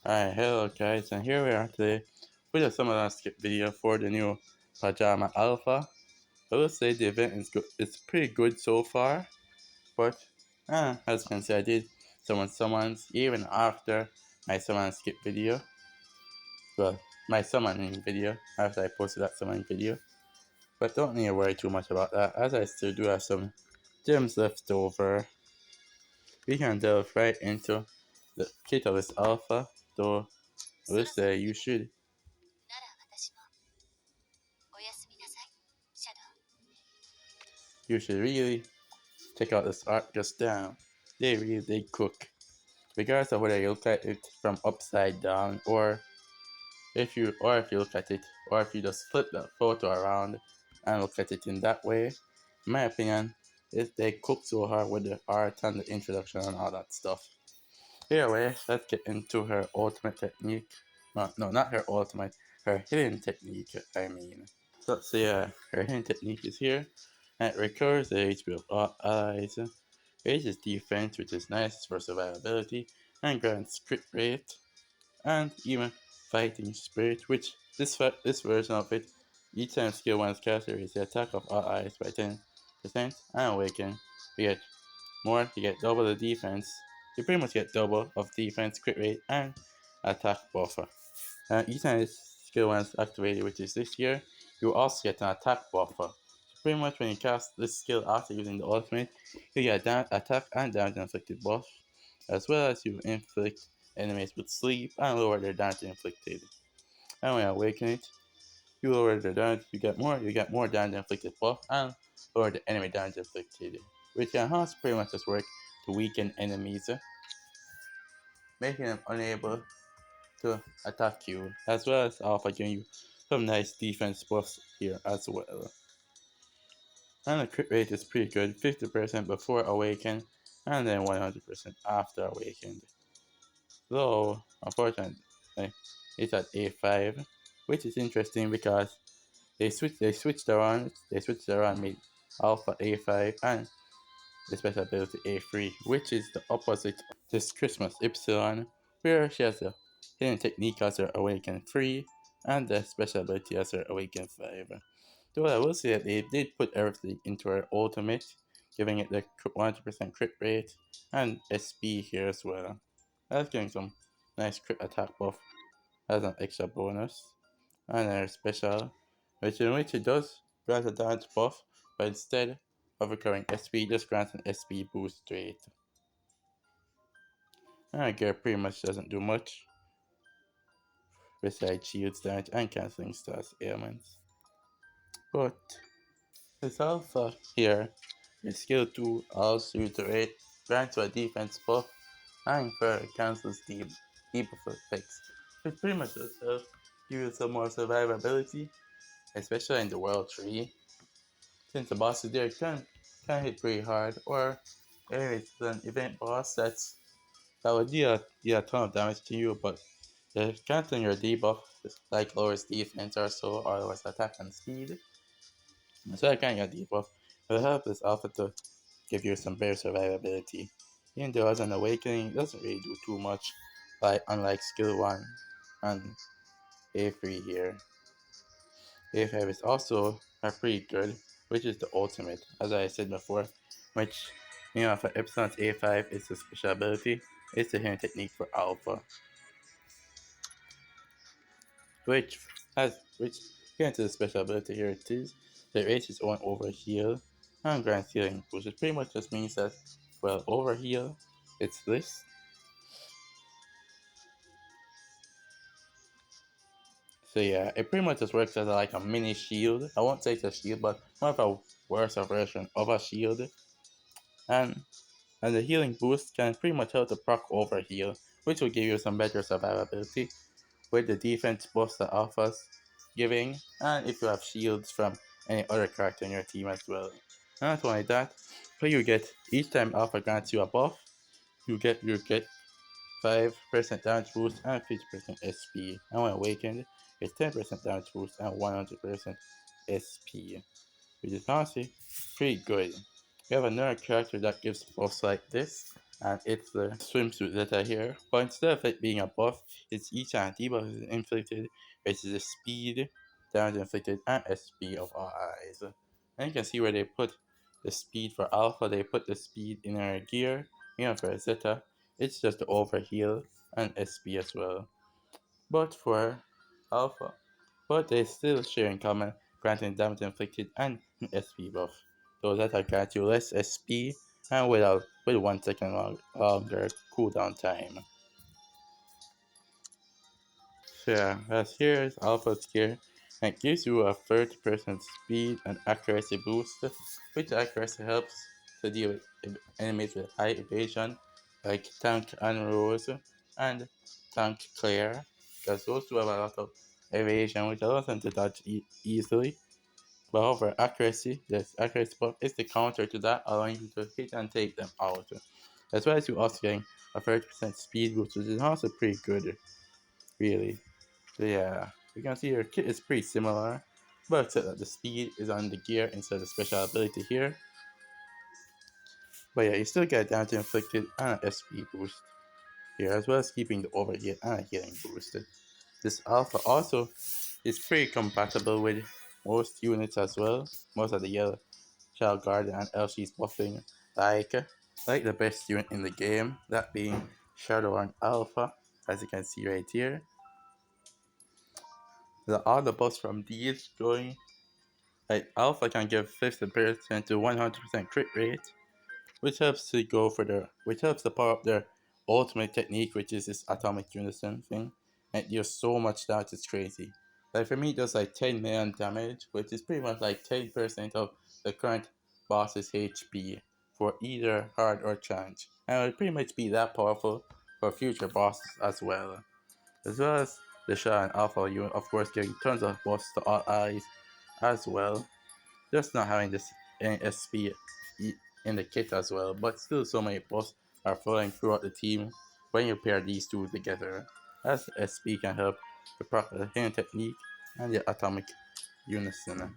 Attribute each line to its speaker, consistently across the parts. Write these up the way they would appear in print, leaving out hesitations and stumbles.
Speaker 1: Alright, hello guys, and here we are today with a summer skip video for the new Pajama Alpha. I will say the event is good. It's pretty good so far, but as you can see, I did summons even after my summon skip video. Well, my summoning video after I posted that summoning video. But don't need to worry too much about that, as I still do have some gems left over. We can delve right into the kit of this alpha, though I will say you should really check out this art just down. They cook. Regardless of whether you look at it from upside down or if you look at it or if you just flip that photo around and look at it in that way, in my opinion, they cook so hard with the art and the introduction and all that stuff. Anyway, let's get into her ultimate technique. No, not her ultimate, her hidden technique, I mean. So yeah, her hidden technique is here. And it recovers the HP of all allies, raises defense, which is nice for survivability, and grants crit rate, and even fighting spirit, which this version of it, each time skill 1 is cast, raises the attack of all allies by 10%, and awaken. You get double the defense. You pretty much get double of defense, crit rate, and attack buffer. And each time this skill 1 is activated, which is this year, you also get an attack buffer. So pretty much when you cast this skill after using the ultimate, you get attack and damage inflicted buff, as well as you inflict enemies with sleep and lower their damage inflicted. And when you awaken it, you lower their damage, you get more damage inflicted buff and lower the enemy damage inflicted, which can also pretty much just work to weaken enemies, making them unable to attack you, as well as Alpha giving you some nice defense buffs here as well. And the crit rate is pretty good, 50% before awaken and then 100% after awakened. Though, unfortunately, it's at A5, which is interesting because they switched around, made Alpha A5 and the special ability A3, which is the opposite of this Christmas Epsilon, where she has a hidden technique as her Awaken 3 and the special ability as her Awaken 5. Though I will say that they did put everything into her ultimate, giving it the 100% crit rate and SP here as well. That's getting some nice crit attack buff as an extra bonus. And her special, in which it does grant a damage buff, but instead of recurring SP, just grants an SP boost rate. And Gear pretty much doesn't do much besides shields damage and cancelling stars ailments. But this alpha here is skill 2 also reiterate, grants you a defense buff and further cancels debuff effects, which pretty much does help give you some more survivability, especially in the world 3. Since the bosses there can hit pretty hard, or if it's an event boss that would deal a ton of damage to you, but the canceling your debuff like lowers defense or so, or lowers attack and speed. So I can't get debuff. It will help this alpha to give you some better survivability. Even though as an awakening, it doesn't really do too much, unlike skill 1 and A3 here. A5 is also pretty good, which is the ultimate, as I said before, which, for Epsilon's A5 is the special ability, it's the hidden technique for Alpha, which getting to the special ability here it is, the race is on overheal and grants healing boost, which pretty much just means that, well, overheal, it's this. So yeah, it pretty much just works as like a mini shield. I won't say it's a shield, but more of a worse version of a shield. And the healing boost can pretty much help to proc over heal, which will give you some better survivability with the defense buffs that offers giving, and if you have shields from any other character in your team as well. Not only that, but you get each time Alpha grants you a buff, you get 5% damage boost and 50% SP, and when awakened, it's 10% damage boost and 100% SP, which is honestly pretty good. We have another character that gives buffs like this, and it's the swimsuit Zeta here. But instead of it being a buff, it's each time debuff is inflicted, which is the speed, damage inflicted, and SP of all eyes. And you can see where they put the speed for Alpha, they put the speed in her gear. For Zeta, it's just the overheal and SP as well. But for Alpha, but they still share in common, granting damage inflicted and an SP buff. Those that grant you less SP and with 1 second longer cooldown time. So yeah, as here is Alpha's gear, and it gives you a 30% speed and accuracy boost, which accuracy helps to deal with enemies with high evasion, like Tank and Rose and Tank Claire, because those two have a lot of evasion, which allows them to dodge easily. But however, accuracy, this accuracy buff is the counter to that, allowing you to hit and take them out. As well as you also getting a 30% speed boost, which is also pretty good, really. So yeah, you can see your kit is pretty similar, but except that the speed is on the gear instead of the special ability here. But yeah, you still get damage inflicted and an SP boost here, as well as keeping the overheal and a healing boost. This alpha also is pretty compatible with most units as well. Most of the yellow Shadow Garden and LC's buffing like the best unit in the game, that being Shadow and Alpha, as you can see right here. All the buffs from these going, like Alpha can give 50% to 100% crit rate, which helps to power up their ultimate technique, which is this atomic unison thing, and it deals so much damage, it's crazy. Like for me, it does like 10 million damage, which is pretty much like 10% of the current boss's HP for either hard or challenge, and it would pretty much be that powerful for future bosses as well. As well as the Shah and Alpha unit, of course, giving tons of buffs to all eyes as well. Just not having this SP in the kit as well, but still so many buffs are flowing throughout the team when you pair these two together, as SP can help the proper healing technique and the atomic unison.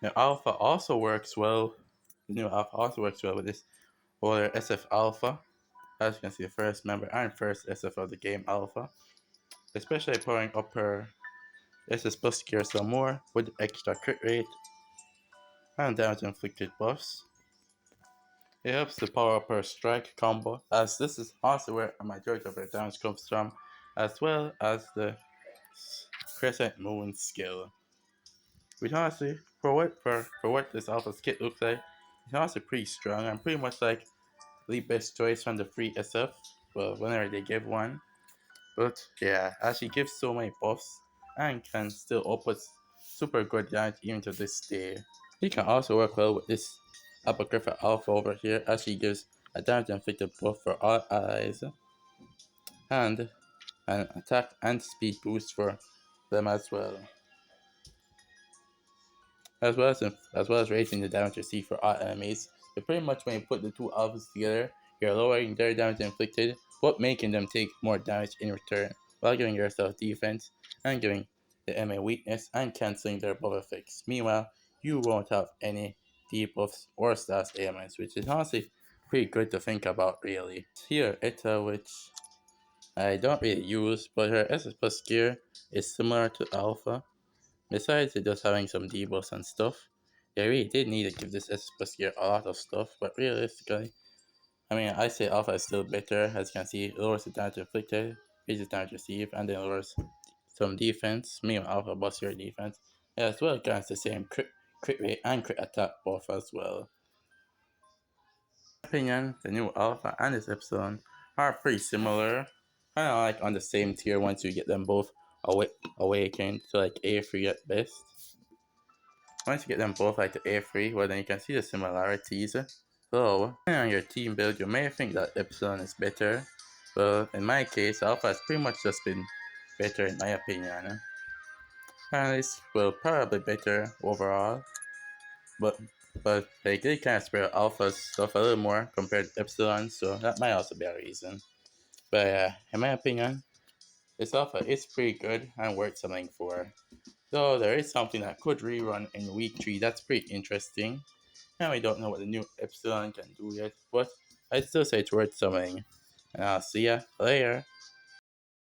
Speaker 1: Now Alpha also works well. The new Alpha also works well with this older SF Alpha, as you can see, the first member and first SF of the game Alpha, especially powering up her SS plus gear some more with extra crit rate and damage inflicted buffs. It helps to power up her strike combo, as this is also where a majority of her damage comes from, as well as the Crescent Moon skill. Which honestly, for what this Alpha's kit looks like, it's honestly pretty strong and pretty much like the best choice from the free SF. Well, whenever they give one. But yeah, as she gives so many buffs and can still output super good damage even to this day. He can also work well with this Apocrypha Alpha over here, as she gives a damage inflicted buff for all allies and an attack and speed boost for them as well. As well as raising the damage received for all enemies. So pretty much when you put the two alphas together, you're lowering their damage inflicted, but making them take more damage in return, while giving yourself defense and giving the enemy weakness and cancelling their buff effects. Meanwhile, you won't have any debuffs or stats ailments, which is honestly pretty good to think about, really. Here, Etta, which I don't really use, but her SS plus gear is similar to Alpha. Besides it just having some debuffs and stuff, they really did need to give this SS plus gear a lot of stuff, but realistically, I mean, I say Alpha is still better. As you can see, it lowers the damage inflicted, raises damage received, and then lowers some defense. Meanwhile, Alpha busts your defense, as well as the same crit rate and crit attack buff as well. In my opinion, the new Alpha and this Epsilon are pretty similar, kind of like on the same tier once you get them both awakened to like A3 at best. Once you get them both like to A3, well then you can see the similarities. So, depending on your team build, you may think that Epsilon is better, but in my case, Alpha has pretty much just been better in my opinion. And it's, well, probably better overall, but they did kind of spread Alpha's stuff a little more compared to Epsilon, so that might also be a reason. But in my opinion, this Alpha is pretty good and worth something for. Though there is something that could rerun in week 3 that's pretty interesting. And we don't know what the new Epsilon can do yet, but I'd still say it's worth something. And I'll see ya later.